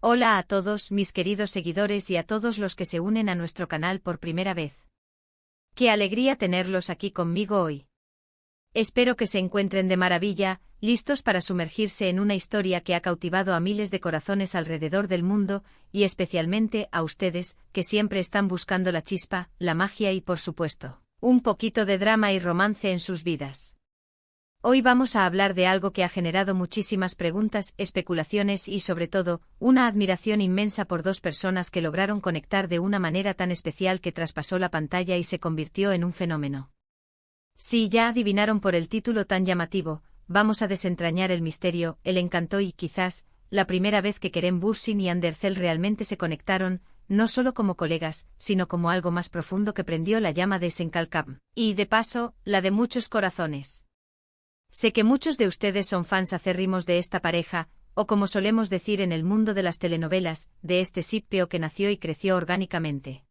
Hola a todos mis queridos seguidores y a todos los que se unen a nuestro canal por primera vez. Qué alegría tenerlos aquí conmigo hoy. Espero que se encuentren de maravilla, listos para sumergirse en una historia que ha cautivado a miles de corazones alrededor del mundo, y especialmente a ustedes, que siempre están buscando la chispa, la magia y, por supuesto, un poquito de drama y romance en sus vidas. Hoy vamos a hablar de algo que ha generado muchísimas preguntas, especulaciones y, sobre todo, una admiración inmensa por dos personas que lograron conectar de una manera tan especial que traspasó la pantalla y se convirtió en un fenómeno. Si ya adivinaron por el título tan llamativo, vamos a desentrañar el misterio, el encanto y, quizás, la primera vez que Kerem Bürsin y Hande Erçel realmente se conectaron, no solo como colegas, sino como algo más profundo que prendió la llama de Senkalkam, y, de paso, la de muchos corazones. Sé que muchos de ustedes son fans acérrimos de esta pareja, o como solemos decir en el mundo de las telenovelas, de este sípeo que nació y creció orgánicamente.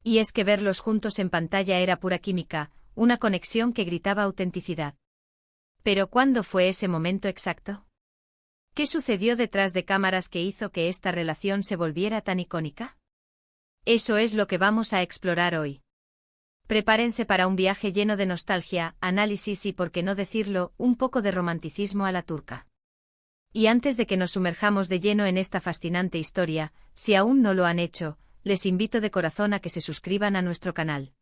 Y es que verlos juntos en pantalla era pura química, una conexión que gritaba autenticidad. Pero ¿cuándo fue ese momento exacto? ¿Qué sucedió detrás de cámaras que hizo que esta relación se volviera tan icónica? Eso es lo que vamos a explorar hoy. Prepárense para un viaje lleno de nostalgia, análisis y, por qué no decirlo, un poco de romanticismo a la turca. Y antes de que nos sumerjamos de lleno en esta fascinante historia, si aún no lo han hecho, les invito de corazón a que se suscriban a nuestro canal.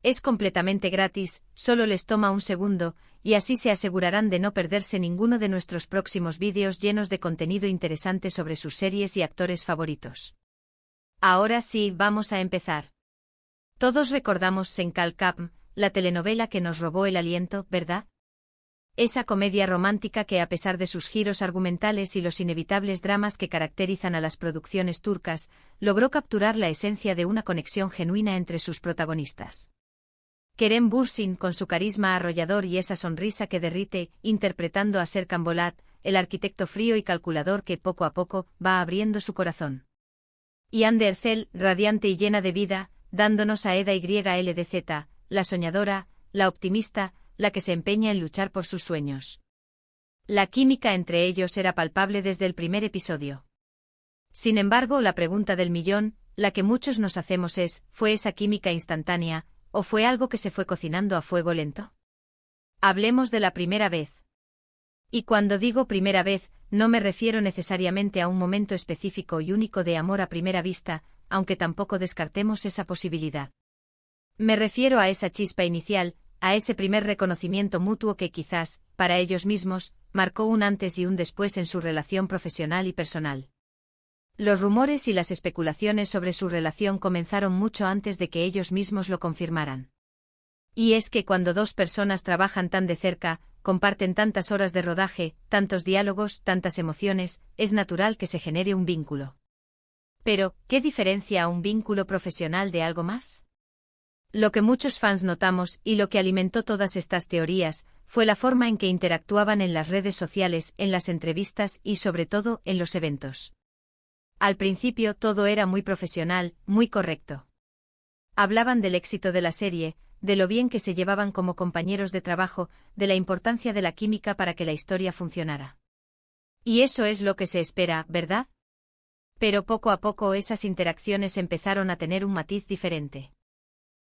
Es completamente gratis, solo les toma un segundo, y así se asegurarán de no perderse ninguno de nuestros próximos vídeos llenos de contenido interesante sobre sus series y actores favoritos. Ahora sí, vamos a empezar. Todos recordamos Senkalkam, la telenovela que nos robó el aliento, ¿verdad? Esa comedia romántica que, a pesar de sus giros argumentales y los inevitables dramas que caracterizan a las producciones turcas, logró capturar la esencia de una conexión genuina entre sus protagonistas. Kerem Bürsin, con su carisma arrollador y esa sonrisa que derrite, interpretando a Serkan Bolat, el arquitecto frío y calculador que poco a poco va abriendo su corazón. Y Hande Erçel, radiante y llena de vida, dándonos a Eda YLDZ, la soñadora, la optimista, la que se empeña en luchar por sus sueños. La química entre ellos era palpable desde el primer episodio. Sin embargo, la pregunta del millón, la que muchos nos hacemos es, ¿fue esa química instantánea, o fue algo que se fue cocinando a fuego lento? Hablemos de la primera vez. Y cuando digo primera vez, no me refiero necesariamente a un momento específico y único de amor a primera vista, aunque tampoco descartemos esa posibilidad. Me refiero a esa chispa inicial, a ese primer reconocimiento mutuo que quizás, para ellos mismos, marcó un antes y un después en su relación profesional y personal. Los rumores y las especulaciones sobre su relación comenzaron mucho antes de que ellos mismos lo confirmaran. Y es que cuando dos personas trabajan tan de cerca, comparten tantas horas de rodaje, tantos diálogos, tantas emociones, es natural que se genere un vínculo. Pero, ¿qué diferencia a un vínculo profesional de algo más? Lo que muchos fans notamos, y lo que alimentó todas estas teorías, fue la forma en que interactuaban en las redes sociales, en las entrevistas y, sobre todo, en los eventos. Al principio todo era muy profesional, muy correcto. Hablaban del éxito de la serie, de lo bien que se llevaban como compañeros de trabajo, de la importancia de la química para que la historia funcionara. Y eso es lo que se espera, ¿verdad? Pero poco a poco esas interacciones empezaron a tener un matiz diferente.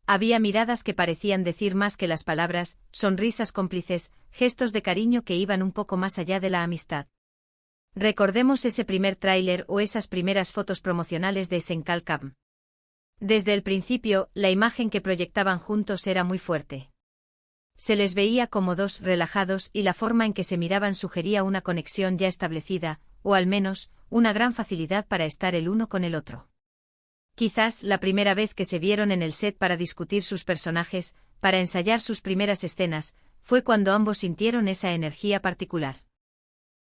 Había miradas que parecían decir más que las palabras, sonrisas cómplices, gestos de cariño que iban un poco más allá de la amistad. Recordemos ese primer tráiler o esas primeras fotos promocionales de Senkalkam. Desde el principio, la imagen que proyectaban juntos era muy fuerte. Se les veía como dos relajados y la forma en que se miraban sugería una conexión ya establecida, o al menos, una gran facilidad para estar el uno con el otro. Quizás la primera vez que se vieron en el set para discutir sus personajes, para ensayar sus primeras escenas, fue cuando ambos sintieron esa energía particular.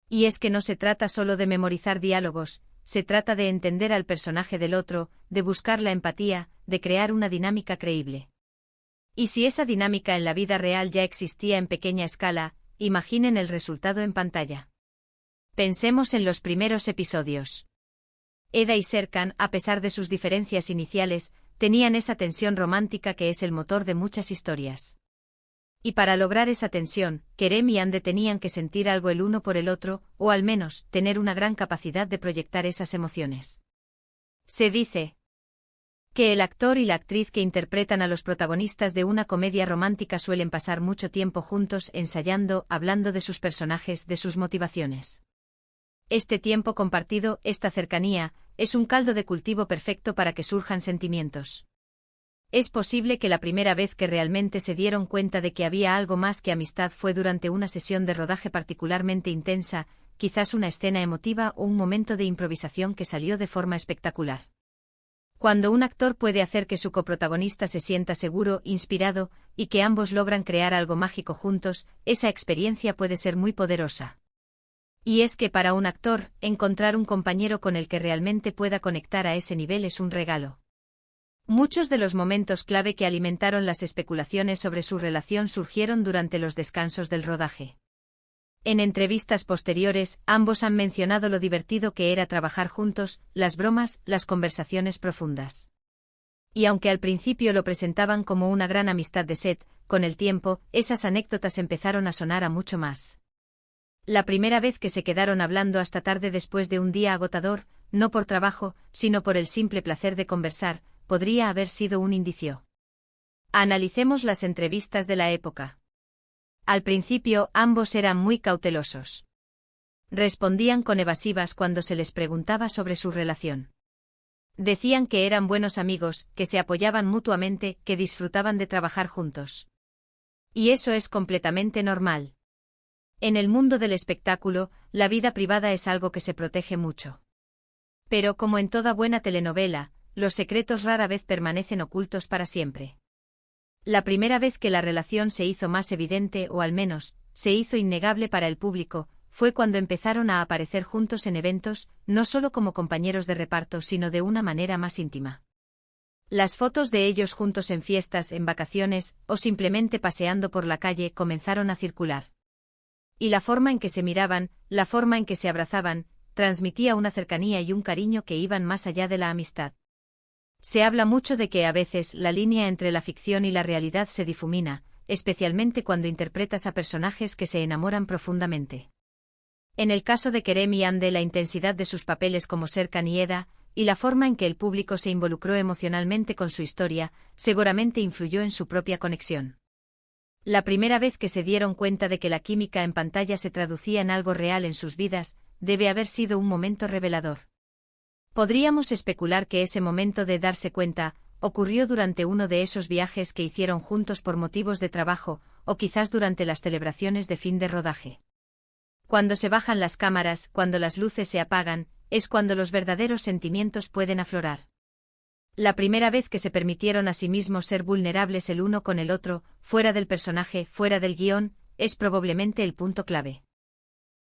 Y es que no se trata solo de memorizar diálogos, se trata de entender al personaje del otro, de buscar la empatía, de crear una dinámica creíble. Y si esa dinámica en la vida real ya existía en pequeña escala, imaginen el resultado en pantalla. Pensemos en los primeros episodios. Eda y Serkan, a pesar de sus diferencias iniciales, tenían esa tensión romántica que es el motor de muchas historias. Y para lograr esa tensión, Kerem y Ande tenían que sentir algo el uno por el otro, o al menos, tener una gran capacidad de proyectar esas emociones. Se dice que el actor y la actriz que interpretan a los protagonistas de una comedia romántica suelen pasar mucho tiempo juntos ensayando, hablando de sus personajes, de sus motivaciones. Este tiempo compartido, esta cercanía, es un caldo de cultivo perfecto para que surjan sentimientos. Es posible que la primera vez que realmente se dieron cuenta de que había algo más que amistad fue durante una sesión de rodaje particularmente intensa, quizás una escena emotiva o un momento de improvisación que salió de forma espectacular. Cuando un actor puede hacer que su coprotagonista se sienta seguro, inspirado, y que ambos logran crear algo mágico juntos, esa experiencia puede ser muy poderosa. Y es que para un actor, encontrar un compañero con el que realmente pueda conectar a ese nivel es un regalo. Muchos de los momentos clave que alimentaron las especulaciones sobre su relación surgieron durante los descansos del rodaje. En entrevistas posteriores, ambos han mencionado lo divertido que era trabajar juntos, las bromas, las conversaciones profundas. Y aunque al principio lo presentaban como una gran amistad de set, con el tiempo, esas anécdotas empezaron a sonar a mucho más. La primera vez que se quedaron hablando hasta tarde después de un día agotador, no por trabajo, sino por el simple placer de conversar, podría haber sido un indicio. Analicemos las entrevistas de la época. Al principio, ambos eran muy cautelosos. Respondían con evasivas cuando se les preguntaba sobre su relación. Decían que eran buenos amigos, que se apoyaban mutuamente, que disfrutaban de trabajar juntos. Y eso es completamente normal. En el mundo del espectáculo, la vida privada es algo que se protege mucho. Pero como en toda buena telenovela, los secretos rara vez permanecen ocultos para siempre. La primera vez que la relación se hizo más evidente o al menos, se hizo innegable para el público, fue cuando empezaron a aparecer juntos en eventos, no solo como compañeros de reparto sino de una manera más íntima. Las fotos de ellos juntos en fiestas, en vacaciones, o simplemente paseando por la calle comenzaron a circular. Y la forma en que se miraban, la forma en que se abrazaban, transmitía una cercanía y un cariño que iban más allá de la amistad. Se habla mucho de que a veces la línea entre la ficción y la realidad se difumina, especialmente cuando interpretas a personajes que se enamoran profundamente. En el caso de Kerem y Ande, la intensidad de sus papeles como Serkan y Eda, y la forma en que el público se involucró emocionalmente con su historia, seguramente influyó en su propia conexión. La primera vez que se dieron cuenta de que la química en pantalla se traducía en algo real en sus vidas, debe haber sido un momento revelador. Podríamos especular que ese momento de darse cuenta ocurrió durante uno de esos viajes que hicieron juntos por motivos de trabajo, o quizás durante las celebraciones de fin de rodaje. Cuando se bajan las cámaras, cuando las luces se apagan, es cuando los verdaderos sentimientos pueden aflorar. La primera vez que se permitieron a sí mismos ser vulnerables el uno con el otro, fuera del personaje, fuera del guión, es probablemente el punto clave.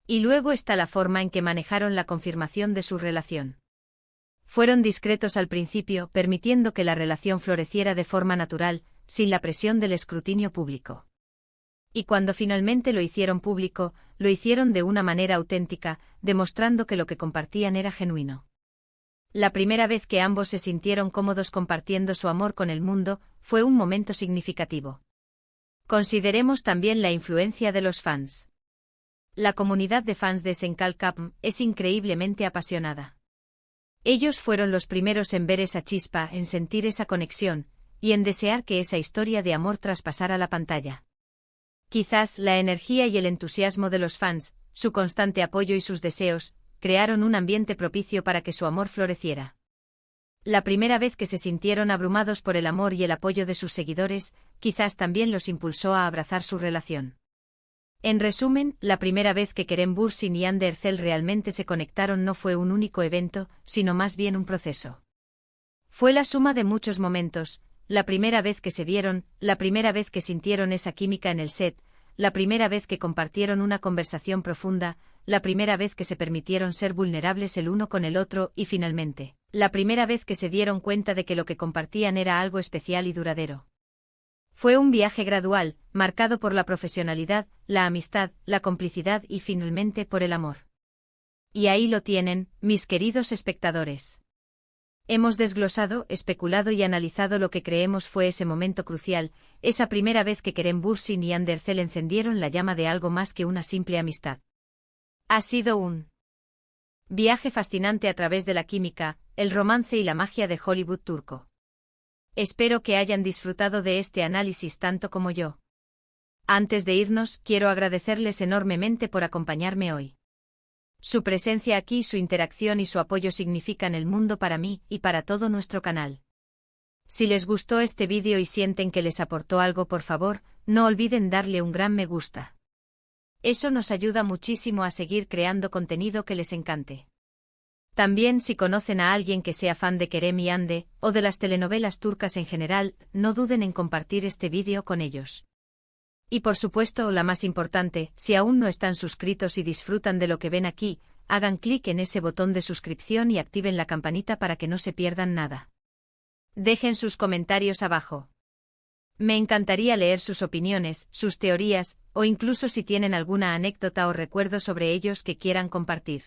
Y luego está la forma en que manejaron la confirmación de su relación. Fueron discretos al principio, permitiendo que la relación floreciera de forma natural, sin la presión del escrutinio público. Y cuando finalmente lo hicieron público, lo hicieron de una manera auténtica, demostrando que lo que compartían era genuino. La primera vez que ambos se sintieron cómodos compartiendo su amor con el mundo, fue un momento significativo. Consideremos también la influencia de los fans. La comunidad de fans de Senkalkapm es increíblemente apasionada. Ellos fueron los primeros en ver esa chispa, en sentir esa conexión, y en desear que esa historia de amor traspasara la pantalla. Quizás la energía y el entusiasmo de los fans, su constante apoyo y sus deseos, crearon un ambiente propicio para que su amor floreciera. La primera vez que se sintieron abrumados por el amor y el apoyo de sus seguidores, quizás también los impulsó a abrazar su relación. En resumen, la primera vez que Kerem Bürsin y Hande Erçel realmente se conectaron no fue un único evento, sino más bien un proceso. Fue la suma de muchos momentos, la primera vez que se vieron, la primera vez que sintieron esa química en el set, la primera vez que compartieron una conversación profunda, la primera vez que se permitieron ser vulnerables el uno con el otro y finalmente, la primera vez que se dieron cuenta de que lo que compartían era algo especial y duradero. Fue un viaje gradual, marcado por la profesionalidad, la amistad, la complicidad y finalmente por el amor. Y ahí lo tienen, mis queridos espectadores. Hemos desglosado, especulado y analizado lo que creemos fue ese momento crucial, esa primera vez que Kerem Bürsin y Andercel encendieron la llama de algo más que una simple amistad. Ha sido un viaje fascinante a través de la química, el romance y la magia de Hollywood turco. Espero que hayan disfrutado de este análisis tanto como yo. Antes de irnos, quiero agradecerles enormemente por acompañarme hoy. Su presencia aquí, su interacción y su apoyo significan el mundo para mí y para todo nuestro canal. Si les gustó este vídeo y sienten que les aportó algo, por favor, no olviden darle un gran me gusta. Eso nos ayuda muchísimo a seguir creando contenido que les encante. También, si conocen a alguien que sea fan de Kerem y Hande, o de las telenovelas turcas en general, no duden en compartir este vídeo con ellos. Y por supuesto, la más importante, si aún no están suscritos y disfrutan de lo que ven aquí, hagan clic en ese botón de suscripción y activen la campanita para que no se pierdan nada. Dejen sus comentarios abajo. Me encantaría leer sus opiniones, sus teorías, o incluso si tienen alguna anécdota o recuerdo sobre ellos que quieran compartir.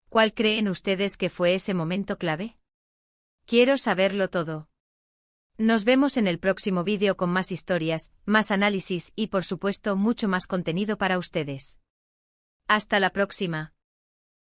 ¿Cuál creen ustedes que fue ese momento clave? Quiero saberlo todo. Nos vemos en el próximo vídeo con más historias, más análisis y por supuesto mucho más contenido para ustedes. Hasta la próxima.